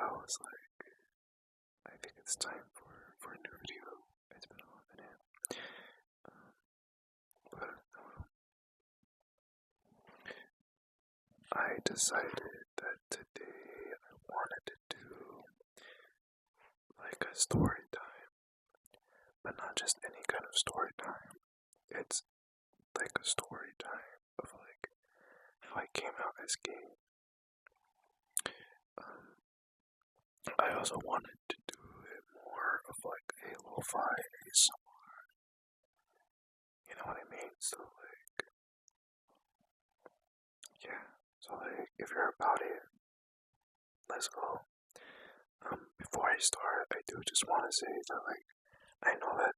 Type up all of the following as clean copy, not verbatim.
I was like, I think it's time for a new video. It's been a hot minute. But I decided that today I wanted to do like a story time, but not just any kind of story time. It's like a story time of like how I came out as gay. Um, I also wanted to do it more of like a Lofi ASMR. You know what I mean? So like, yeah. So like, if you're about it, let's go. Before I start, I do just want to say that like, I know that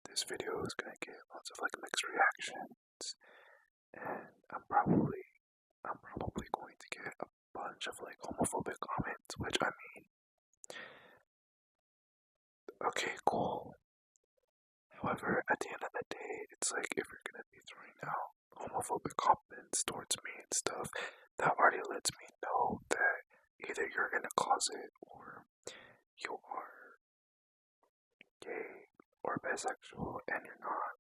this video is gonna get lots of like mixed reactions, and I'm probably going to get a bunch of like homophobic comments, which I mean, okay, cool. However, at the end of the day, it's like if you're gonna be throwing out homophobic comments towards me and stuff, that already lets me know that either you're in a closet or you are gay or bisexual and you're not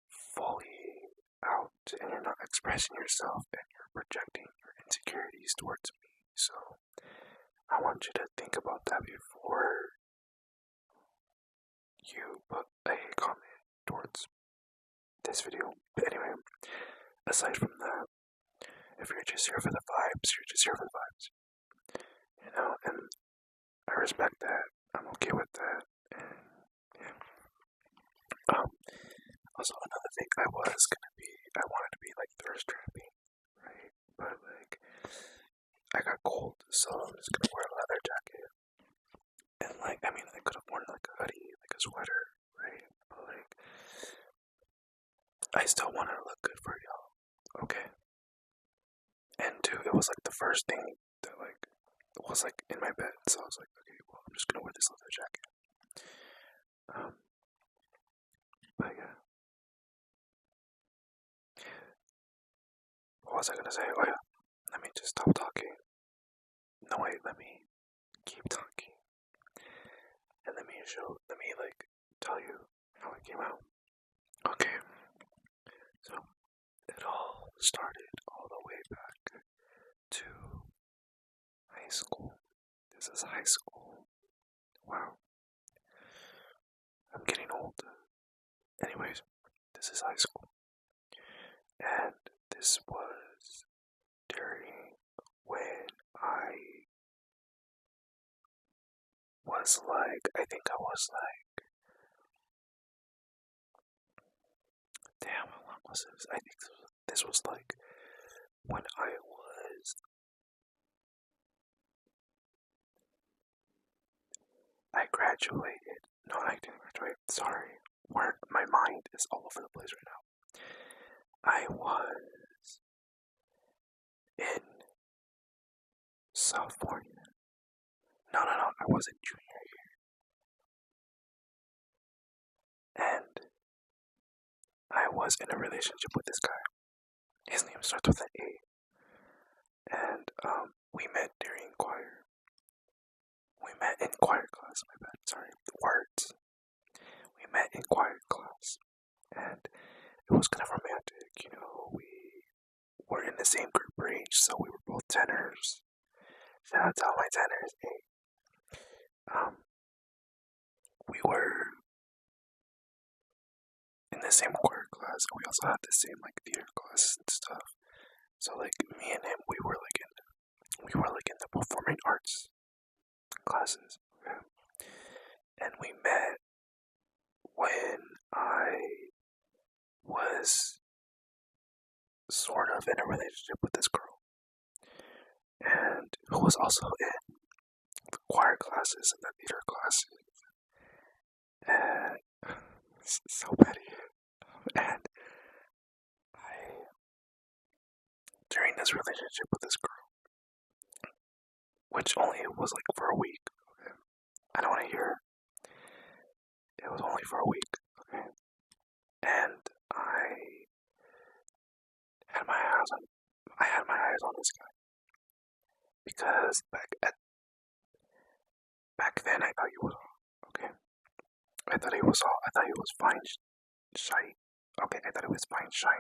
fully out and you're not expressing yourself and you're projecting your insecurities towards me. So I want you to think about that before you put a comment towards this video. But anyway, aside from that, if you're just here for the vibes, you're just here for the vibes. You know, and I respect that. I'm okay with that. And yeah. Also another thing I wanted to be like thirst trapping, right? But like I got cold, so I'm just gonna wear a leather jacket. And like I mean I could have worn like a hoodie, like a sweater, right? But like I still wanted to look good for y'all. Okay. And two, it was like the first thing that like was like in my bed, so I was like, okay, well I'm just gonna wear this leather jacket. Um but yeah. What was I gonna say? Oh yeah. Let me just stop talking. No wait, let me keep talking. And let me like tell you how it came out. Okay. So it all started all the way back to high school. This is high school. Wow. I'm getting old. Anyways, this is high school. And this was during when I was like, I think I was like, damn, how long was this? I think this was like when I graduated. No, I didn't graduate. Sorry. My mind is all over the place right now. I was in sophomore year. No. I was in junior year. And I was in a relationship with this guy. His name starts with an A. And we met during choir. We met in choir class, my bad. Sorry. Words. We met in choir class. And it was kind of romantic, you know. We were in the same group range, so we were both tenors. Shout out to all my tenors. We were in the same choir class, and we also had the same like theater classes and stuff. So like me and him, we were like in the performing arts classes, okay? And we met when I was sort of in a relationship with this girl, and who was also in the choir classes and the theater classes. And so petty. And during this relationship with this girl, which only was like for a week, okay? I don't want to hear it was only for a week, okay? And I had my eyes on this guy because back then I thought he was okay. I thought he was all. I thought he was fine, shy. Okay, I thought he was fine, shy.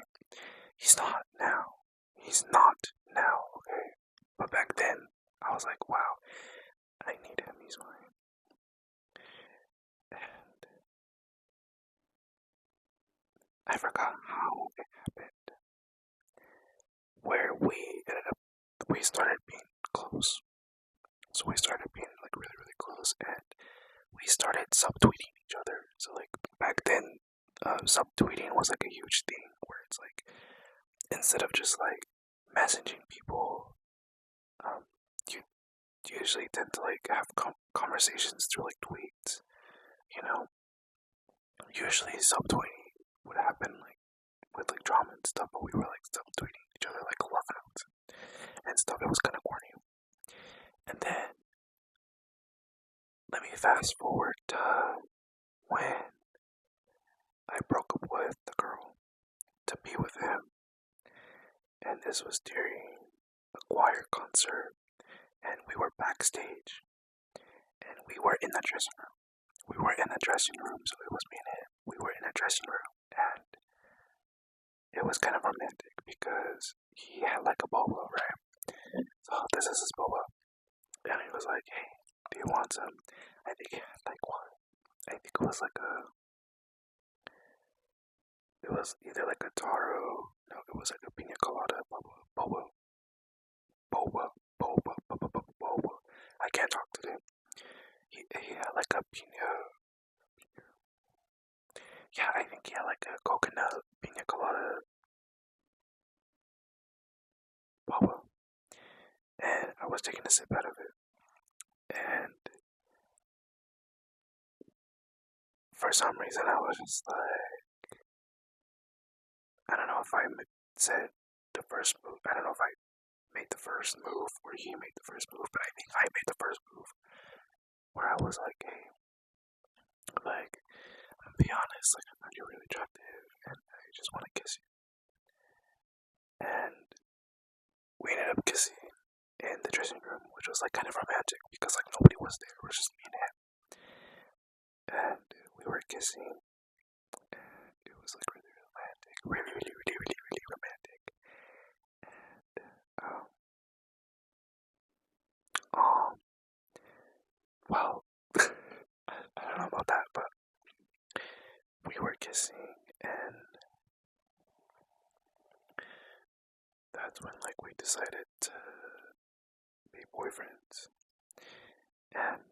He's not now. He's not now. Okay, but back then I was like, wow, I need him. He's mine. And I forgot how it happened. Where we started being close. So we started being like really, really close, and we started subtweeting each other. So like back then, subtweeting was like a huge thing where it's like instead of just like messaging people, you usually tend to like have conversations through like tweets. You know, usually subtweeting would happen like with like drama and stuff, but we were like subtweeting each other like love notes and stuff. It was kind of corny. And then let me fast forward to when I broke up with the girl to be with him, and this was during a choir concert, and we were backstage, and we were in the dressing room. We were in the dressing room, so it was me and him. We were in a dressing room, and it was kind of romantic because he had like a boba, right? So this is his boba, and he was like, "Hey, do you want some?" I think he had like one. I think it was like a. It was either like a taro. No, it was like a pina colada boba, boba, boba, boba, boba, boba, boba. I can't talk today. He had like a pina. Yeah, I think he had like a coconut pina colada boba, and I was taking a sip out of it, and for some reason I was just like, I don't know if I said the first move. I don't know if I made the first move or he made the first move, but I think I made the first move where I was like, hey, like, I'll be honest, like, I find you really attractive and I just want to kiss you. And we ended up kissing in the dressing room, which was like kind of romantic because like nobody was there, it was just me and him. And we were kissing, and it was like really romantic, really romantic. And well, I don't know about that, but we were kissing, and that's when like we decided to be boyfriends. And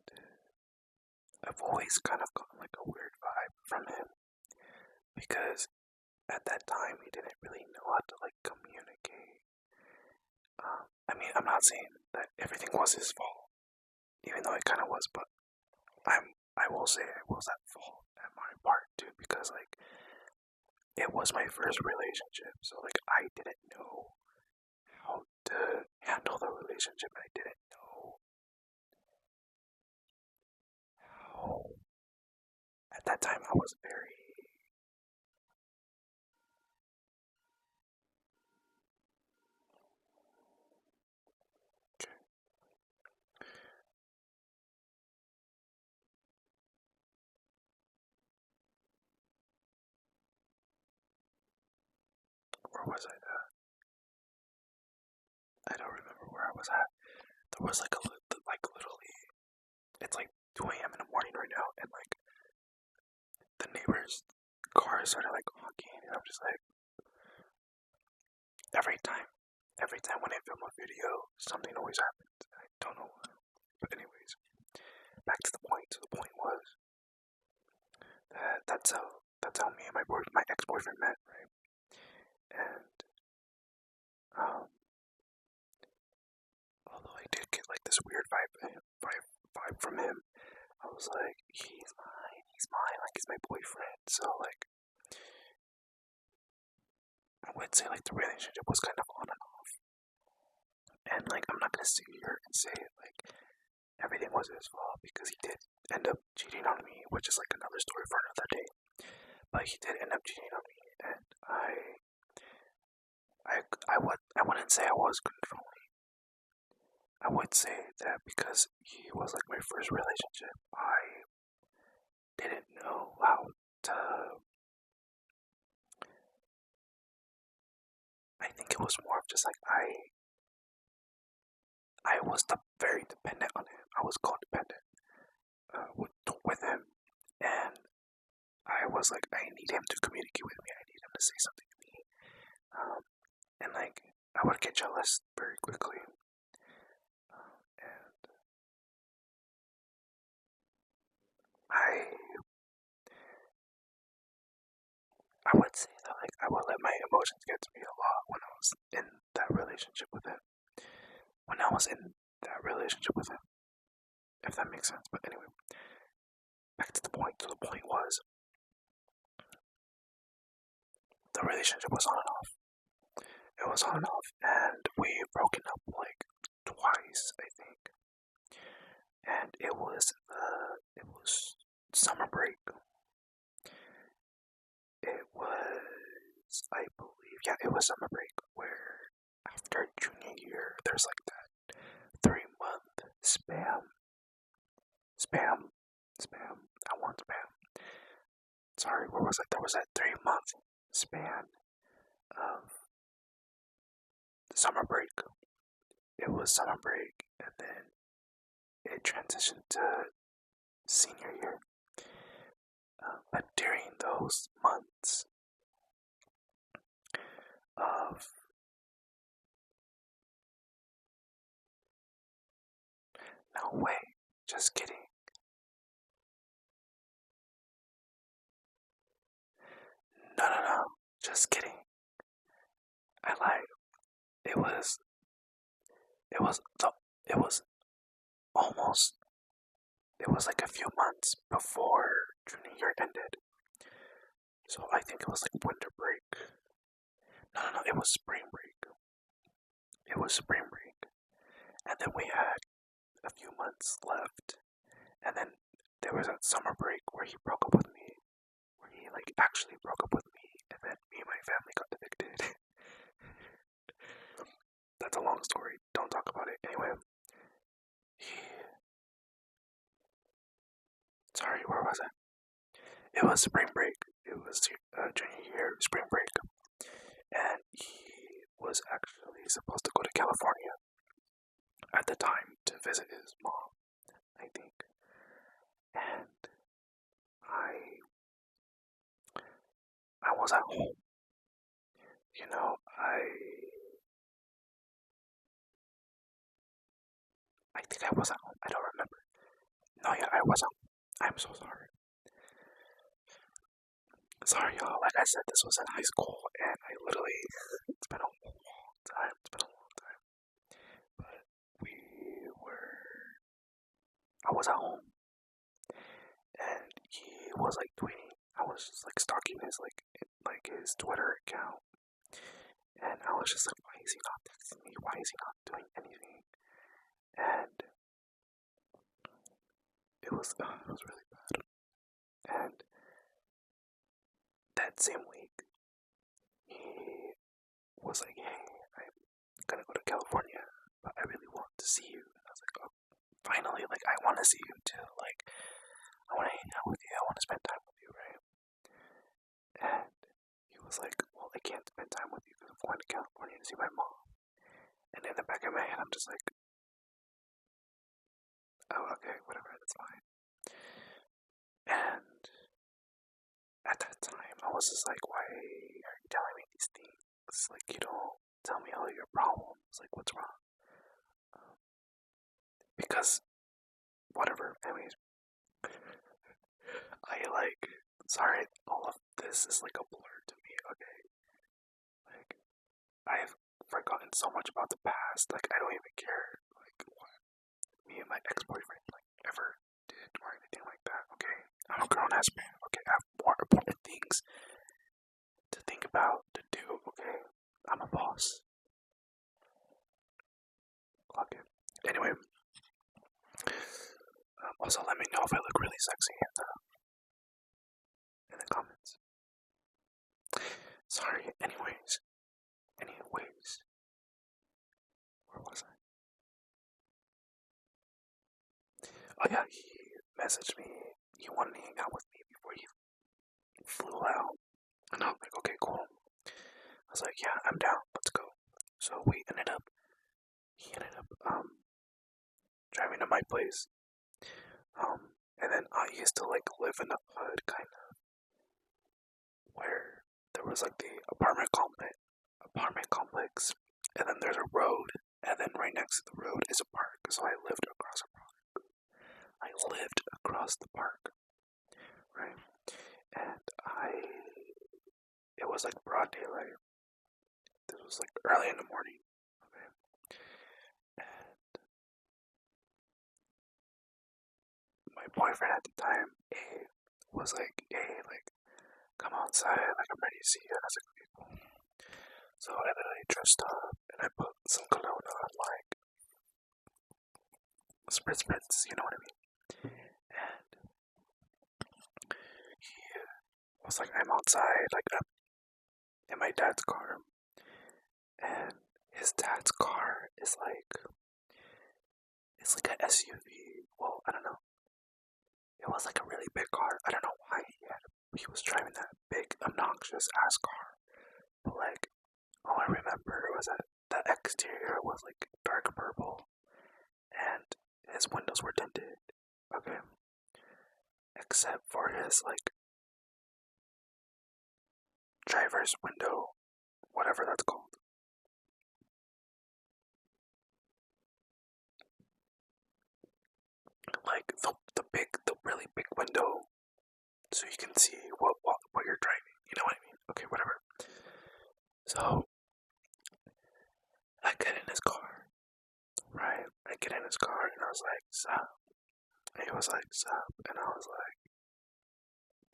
I've always kind of gotten like a weird vibe from him because at that time he didn't really know how to like communicate. I mean, I'm not saying that everything was his fault, even though it kind of was, but I will say it was at fault at my part too because like it was my first relationship, so like I didn't know how to handle the relationship. I didn't know how. At that time, I was very. Where was I at? I don't remember where I was at. There was like literally, it's like 2 a.m. in the morning right now, and like the neighbors' cars started like honking, and I'm just like, every time when I film a video, something always happens. I don't know why. But anyways, back to the point. So the point was that that's how me and my ex-boyfriend met, right? And although I did get like this weird vibe from him, I was like, he's mine, like he's my boyfriend. So like, I would say like the relationship was kind of on and off. And like, I'm not gonna sit here and say like everything was his fault because he did end up cheating on me, which is like another story for another day. But he did end up cheating on me, and I wouldn't say I was controlling, I would say that because he was like my first relationship, I didn't know how to. I think it was more of just like I was very dependent on him. I was codependent with him, and I was like, I need him to communicate with me. I need him to say something to me, and like I would get jealous very quickly, and I I would say that like I would let my emotions get to me a lot when I was in that relationship with him. When I was in that relationship with him, if that makes sense. But anyway, back to the point. So the point was the relationship was on and off. It was on and off, and we broken up like twice, I think. And it was summer break. It was, I believe, yeah, it was summer break where after junior year, there's like that 3 month spam. I want spam. Sorry, where was it? There was that 3 month span of summer break. It was summer break, and then it transitioned to senior year. But during those months of no way, just kidding. No, just kidding. I lied. It was it was it was almost it was like a few months before junior year ended. So I think it was like winter break. No, it was spring break. It was spring break. And then we had a few months left. And then there was that summer break where he broke up with me. Where he like actually broke up with me, and then me and my family got evicted. That's a long story. Don't talk about it. Anyway, he, sorry, where was I? It was spring break. It was junior year spring break, and he was actually supposed to go to California at the time to visit his mom, I think. And I was at home. You know, I think I was at home. I don't remember. No, yeah, I was at home. I'm so sorry. Sorry, y'all. Like I said, this was in high school, and I literally, it's been a long time. It's been a long time. But I was at home, and he was like tweeting. I was just like stalking his like his Twitter account, and I was just like, why is he not texting me? Why is he not doing anything? And it was really bad. And that same week, he was like, hey, I'm gonna go to California, but I really want to see you. And I was like, oh, finally, like, I want to see you too. Like, I want to hang out with you. I want to spend time with you, right? And he was like, well, I can't spend time with you because I'm going to California to see my mom. And in the back of my head, I'm just like, oh, okay, whatever, that's fine. And at that time, I was just like, why are you telling me these things? Like, you don't tell me all your problems. Like, what's wrong? Because, whatever, anyways, sorry, all of this is like a blur to me, okay? Like, I've forgotten so much about the past, like, I don't even care, like, what me and my ex-boyfriend, like, ever did or anything like that, okay? I'm a grown-ass man, okay? I have more important things to think about, to do, okay? I'm a boss. Clock it. Anyway, also let me know if I look really sexy in the comments. Sorry, anyways, where was I? Oh yeah, he messaged me. He wanted to hang out with me before he flew out. And I was like, okay, cool. I was like, yeah, I'm down. Let's go. So he ended up driving to my place. And then I used to like live in a hood kind of where there was like the apartment complex, and then there's a road, and then right next to the road is a park. So I lived across a park. I lived across the park, right? And it was like broad daylight. This was like early in the morning, okay? And my boyfriend at the time, was like, hey, like, come outside, like, I'm ready to see you. And I was like, okay, cool. So I literally dressed up and I put some cologne on, like, spritz, you know what I mean? And he was like, I'm outside, like, I'm in my dad's car. And his dad's car is like, it's like an SUV. Well, I don't know. It was like a really big car. I don't know why he was driving that big, obnoxious ass car. But like, all I remember was that the exterior was like dark purple and his windows were tinted. Okay. Except for his like driver's window, whatever that's called. Like the really big window, so you can see what you're driving. You know what I mean? Okay, whatever. So I get in his car, right? I get in his car and I was like, sup? And he was like, sup? And I was like,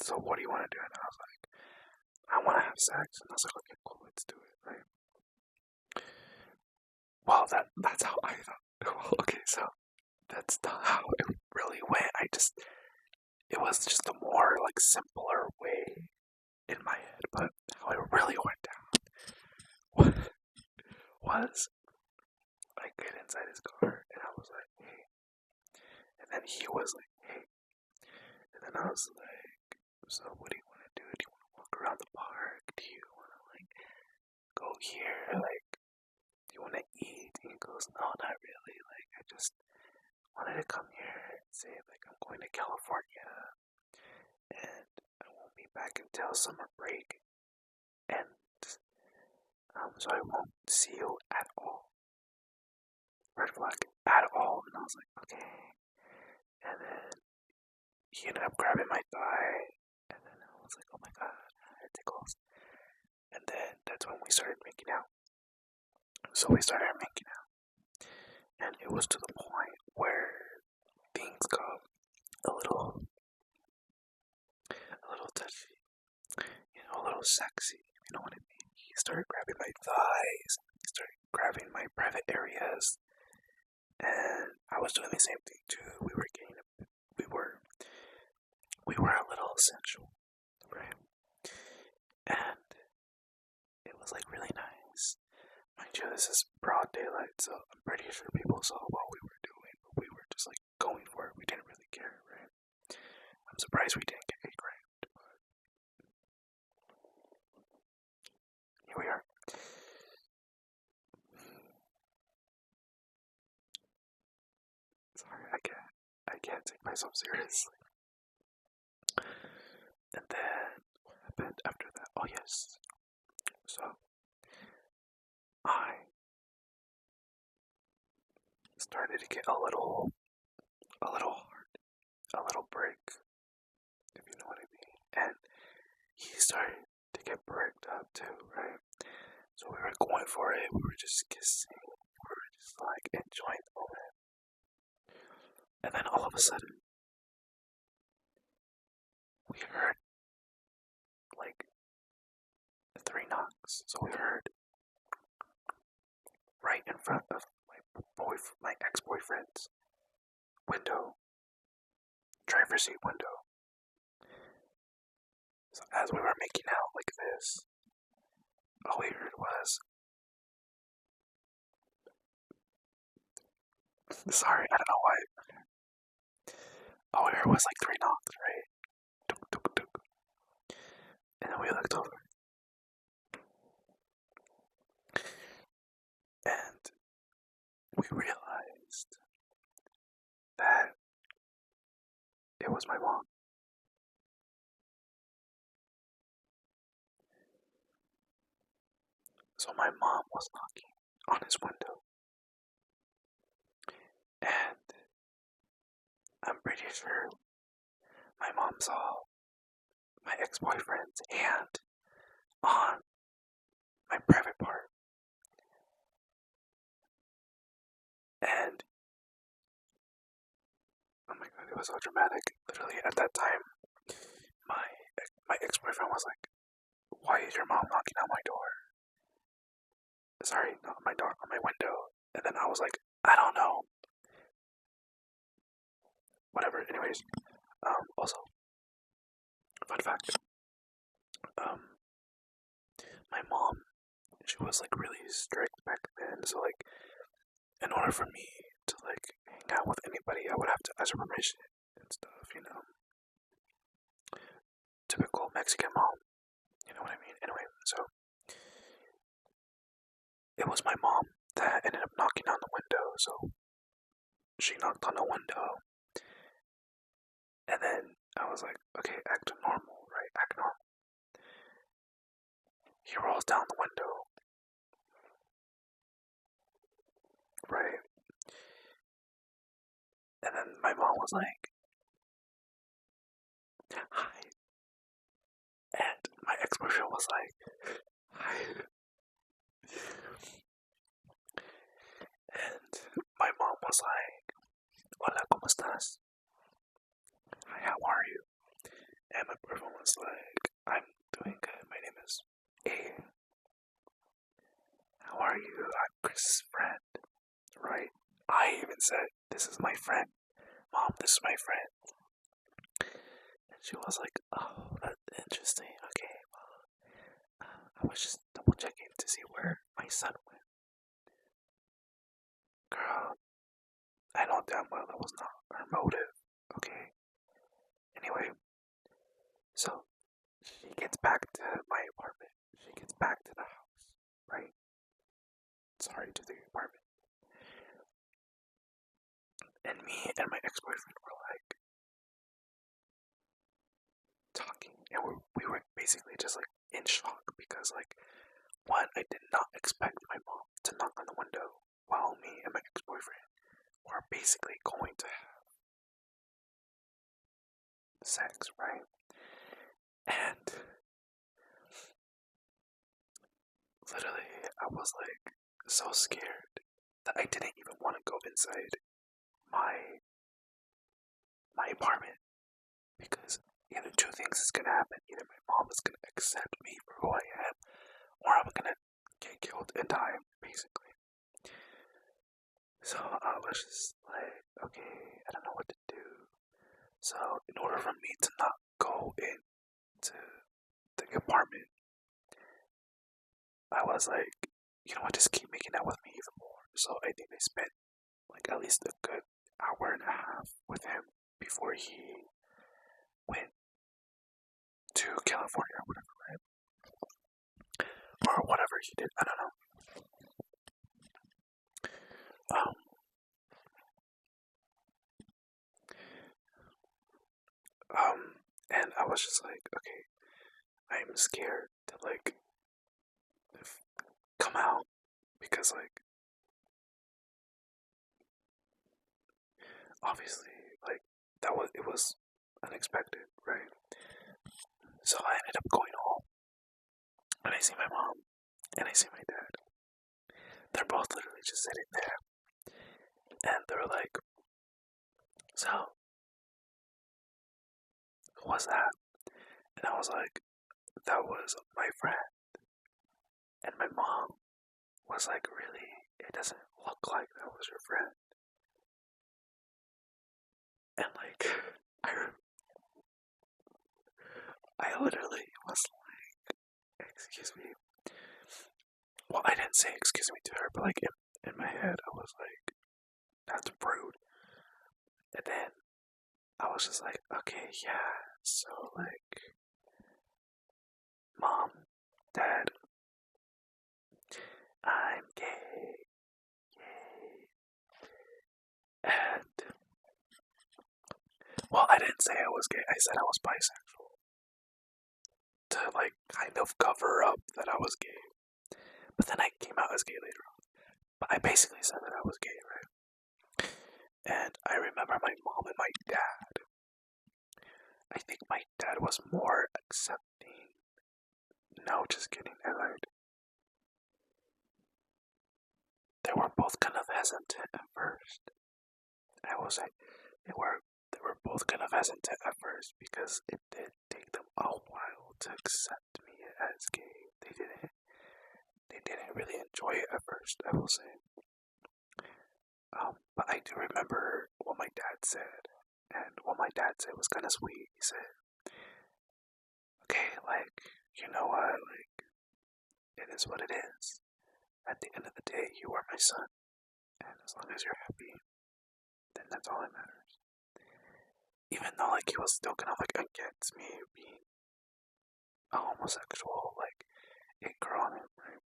so what do you want to do? And I was like, I want to have sex. And I was like, okay, cool, let's do it, right? Well, that's how I thought. Well, okay, so that's not how it really went. It was just a more like simpler way in my head, but how it really went down was I get inside his car and I was like, hey, and then he was like, hey, and then I was like, so what do you want to do? Do you want to walk around the park? Do you want to like go here? Like, do you want to eat? And he goes, no, not really. Like, I just wanted to come here and say like I'm going to California and I won't be back until summer break, and so I won't see you at all. Red flag at all. And I was like, okay. And then he ended up grabbing my thigh, and then I was like, oh my god, it tickles. And then that's when we started making out. So we started making out, and it was to the point where things got a little touchy, a little sexy. You know what I mean? He started grabbing my thighs. He started grabbing my private areas, and I was doing the same thing too. We were a little sensual, right? And it was like really nice. Mind you, this is broad daylight, so I'm pretty sure people saw what we were doing, but we were just like going for it. We didn't really care, right? I'm surprised we didn't get hate crimed, but here we are. Sorry, I can't take myself seriously. And then what happened after that? Oh yes. So I started to get a little hard, a little break, if you know what I mean. And he started to get bricked up too, right? So we were going for it. We were just kissing. We were just like enjoying the moment. And then all of a sudden, we heard like 3 knocks. So we heard right in front of my ex-boyfriend's window, driver's seat window. So as we were making out like this, all we heard was, sorry, I don't know why. all we heard was like 3 knocks, right? Tuk, tuk, tuk. And then we looked over, and we realized that it was my mom. So my mom was knocking on his window, and I'm pretty sure my mom saw my ex-boyfriend's hand on my private part. And oh my god, it was so dramatic. Literally at that time, my my ex-boyfriend was like, "Why is your mom knocking on my door?" Sorry, not on my door, on my window. And then I was like, "I don't know." Whatever. Anyways, also, fun fact. Um, my mom, she was like really strict back then. So like, in order for me to like hang out with anybody, I would have to ask her permission and stuff. You know, typical Mexican mom. You know what I mean? Anyway, so it was my mom that ended up knocking on the window. So she knocked on the window, and then I was like, okay, act normal, right? Act normal. He rolls down the window, right? And then my mom was like, hi. And my ex-boyfriend was like, hi. And my mom was like, hola, ¿cómo estás? Hi, how are you? And my boyfriend was like, I'm doing good. My name is A. How are you? I'm Chris's friend, right? I even said, this is my friend. Mom, this is my friend. And she was like, oh, that's interesting. Okay, well, I was just double checking to see where my son went. Girl, I know damn well that was not her motive, okay? Anyway, so she gets back to my apartment. She gets back to the house, right? Sorry, to the apartment. And me and my ex-boyfriend were like talking, and we were basically just like in shock because, like, one, I did not expect my mom to knock on the window while me and my ex-boyfriend were basically going to have sex, right? And literally, I was like so scared that I didn't even want to go inside my my apartment because either two things is gonna happen: either my mom is gonna accept me for who I am, or I'm gonna get killed and die, basically. So I was just like, okay, I don't know what to do. So in order for me to not go into the apartment, I was like, you know what, just keep making out with me even more. So I think I spent like at least a good hour and a half with him before he went to California or whatever, right? Or whatever he did, I don't know. Um, and I was just like, okay, I'm scared to like come out because like obviously like it was unexpected, right? So I ended up going home and I see my mom and I see my dad. They're both literally just sitting there and they were like, so who was that? And I was like, that was my friend. And my mom was like, really? It doesn't look like that was your friend. And like, I literally was like, excuse me. Well, I didn't say excuse me to her, but like in my head, I was like, that's rude. And then I was just like, okay, yeah, so like, mom, dad, I'm gay, yay. And, well, I didn't say I was gay, I said I was bisexual. To, like, kind of cover up that I was gay. But then I came out as gay later on. But I basically said that I was gay, right? And I remember my mom and my dad. I think my dad was more accepting. No, just kidding, I lied. They were both kind of hesitant at first. I will say they were both kind of hesitant at first because it did take them a while to accept me as gay. They didn't really enjoy it at first, I will say. But I do remember what my dad said, and what my dad said was kind of sweet. He said, "Okay, like, you know what, like, it is what it is. At the end of the day, you are my son, and as long as you're happy, then that's all that matters." Even though, like, he was still kind of like against me being a homosexual, like, it grew on him, right?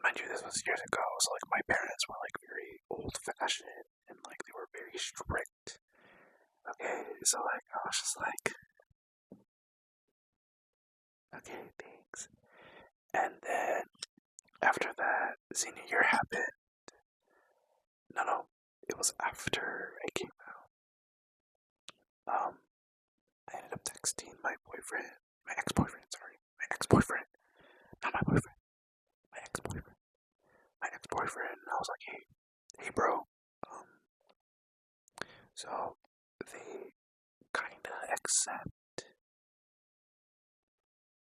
Mind you, this was years ago, so like my parents were like very old-fashioned and like they were very strict. Okay, so like I was just like, okay, thanks. And then after that, senior year happened. No, it was after I came out. I ended up texting my boyfriend, my ex-boyfriend, sorry, my ex-boyfriend, not my boyfriend, my ex-boyfriend, my ex-boyfriend. And I was like, hey, bro. So they kinda accept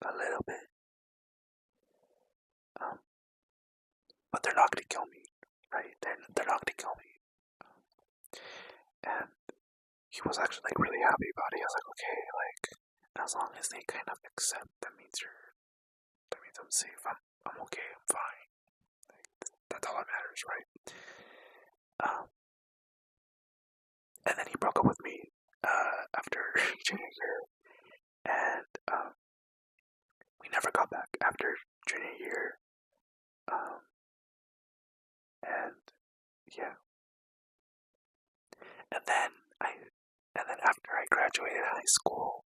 a little bit, um, but they're not gonna kill me, right? They're not gonna kill me. And he was actually like really happy about it. He was like, okay, like as long as they kind of accept, that means I'm safe. I'm okay. I'm fine. Like, that's all that matters, right? Um, and then he broke up with me after junior year, and we never got back after junior year. Um, and yeah, and then I, and then after I graduated high school,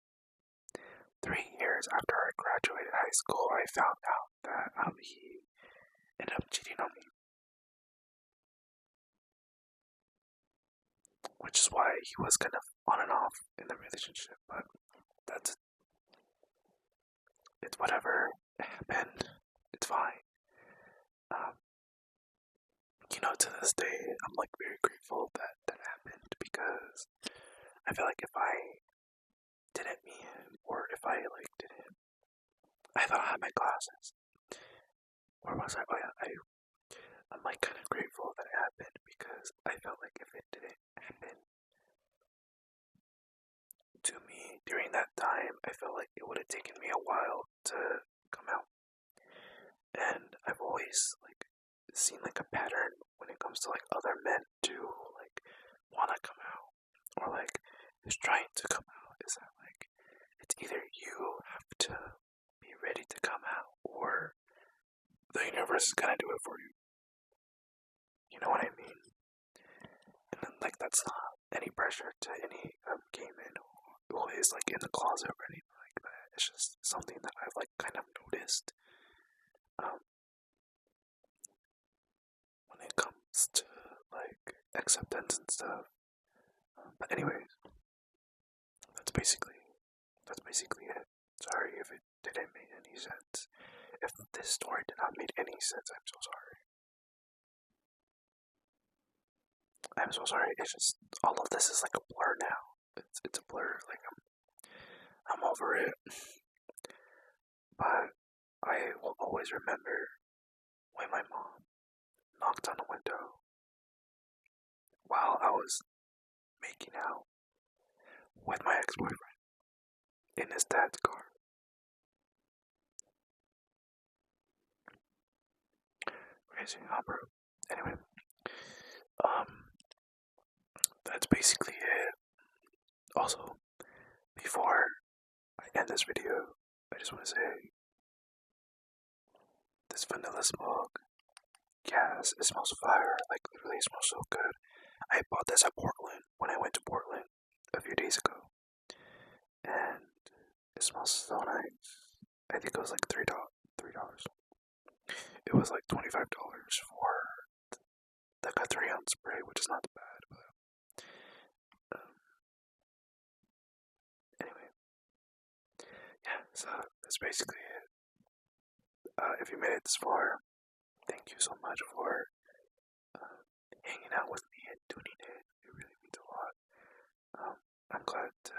3 years after I graduated high school, I found out that he ended up cheating on me, which is why he was kind of on and off in the relationship. But that's it's whatever. It happened. It's fine. Um, to this day, I'm like very grateful that that happened because I feel like if I didn't meet him, or if I like didn't, I thought I had my glasses. Where was I? Oh yeah, I'm like kind of grateful that it happened because I felt like if it didn't happen to me during that time, I felt like it would have taken me a while to come out. And I've always like seen like a pattern when it comes to like other men too, like wanna come out or like is trying to come out. Is that like it's either you have to be ready to come out or the universe is gonna do it for you. You know what I mean? And then like that's not any pressure to any gay man who is like in the closet or anything like that. It's just something that I've like kind of noticed um, when it comes to like acceptance and stuff. But anyways, that's basically it. Sorry if it didn't make any sense. If this story did not make any sense, I'm so sorry. I'm so sorry. It's just all of this is like a blur now. It's a blur. Like I'm over it. But I will always remember when my mom knocked on the window while I was making out with my ex-boyfriend in his dad's car. Crazy, huh, bro? Anyway, um, that's basically it. Also, before I end this video, I just want to say this vanilla smoke, yes, it smells fire. Like, literally, it smells so good. I bought this at Portland when I went to Portland a few days ago, and it smells so nice. I think it was like $3. It was like $25 for like a 3-ounce spray, which is not bad. But anyway, yeah. So that's basically it. If you made it this far, thank you so much for hanging out with me and tuning in. It really means a lot. I'm glad to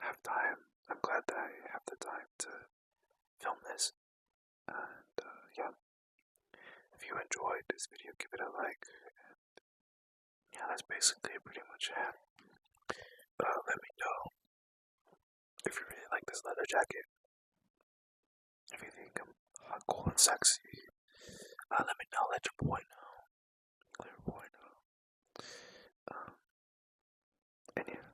have time. I'm glad that I have the time to film this. And yeah, if you enjoyed this video, give it a like. And yeah, that's basically pretty much it. Let me know if you really like this leather jacket. If you think I'm hot, cool, and sexy, let me know. Let your boy know. Let your boy know. And yeah,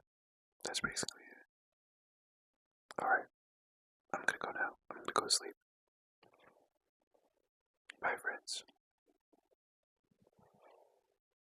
that's basically it. Alright, I'm gonna go now. I'm gonna go to sleep.